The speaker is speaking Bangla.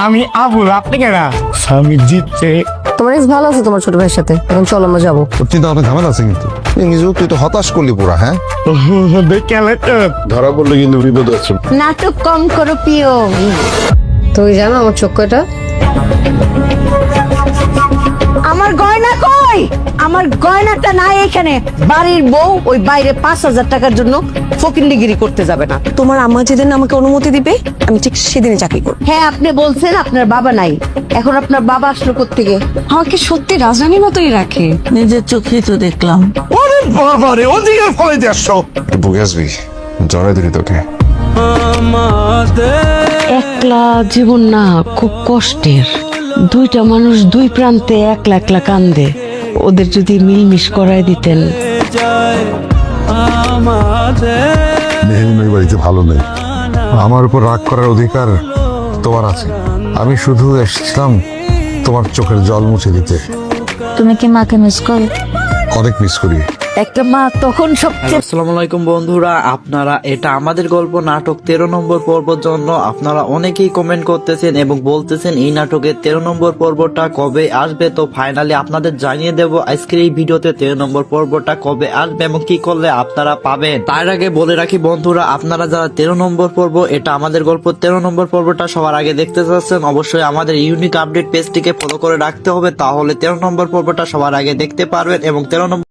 আমি আবুল, আপনি কেনা আমি জিতছে। তোমার এক্স ভালো আছে তোমার ছোট ভাইয়ের সাথে, এখন চলো আমরা যাবো। তোর চিন্তা ভাবনা ঝামেলা আছে কিন্তু নিজেও তুই তো হতাশ করলি পুরা। হ্যাঁ দেখে তো ধরা পড়লে কিন্তু বিপদ আছে। নাটক কম করো প্রিয়। তুমি জানো আমার চোখ কয়টা? আমার গয়না কই? আমার গয়নাটা নাই এখানে। বাড়ির বউ ওই বাইরে 5,000 টাকার জন্য ফকিন্ডিগিরি করতে যাবে না। তোমার আম্মা যেদিন আমাকে অনুমতি দিবে আমি ঠিক সেদিনে চাকরি করব। হ্যাঁ, আপনি বলছেন আপনার বাবা নাই, এখন আপনার বাবা আসলো কোত্থেকে? আমাকে সত্যি রাজধানীর মতোই রাখে। নিজের চোখেই তো দেখলাম। ওরে বাবারে, ওদিকে ফলে যাচ্ছ। বুকে আসবি, জড়াই দিলি তোকে। একলা জীবন না খুব কষ্টের। দুইটা মানুষ দুই প্রান্তে একলা একলা কান্দে। ওদের যদি মিলমিশ করায় দিতেন। মেহরিন ওই বাড়িতে ভালো নেই, আমার উপর রাগ করার অধিকার তোমার আছে। আমি শুধু এসেছিলাম তোমার চোখের জল মুছে দিতে। তুমি কি মাকে মিস করো? অনেক মিস করি। একটা মা তখন সবচেয়ে আসসালামু আলাইকুম বন্ধুরা, আপনারা এটা আমাদের গল্প নাটক 13 নম্বর পর্বের জন্য আপনারা অনেকেই কমেন্ট করতেছেন এবং বলতেছেন এই নাটকের 13 নম্বর পর্বটা কবে আসবে। তো ফাইনালি আপনাদের জানিয়ে দেব আজকের এই ভিডিওতে 13 নম্বর পর্বটা কবে আসবে এবং কি করলে আপনারা পাবেন। তার আগে বলে রাখি বন্ধুরা, আপনারা যারা 13 নম্বর পর্ব এটা আমাদের গল্প 13 নম্বর পর্বটা সবার আগে দেখতে চাচ্ছেন, অবশ্যই আমাদের ইউনিক আপডেট পেজটিকে ফলো করে রাখতে হবে, তাহলে 13 নম্বর পর্বটা সবার আগে দেখতে পারবেন এবং 13 নম্বর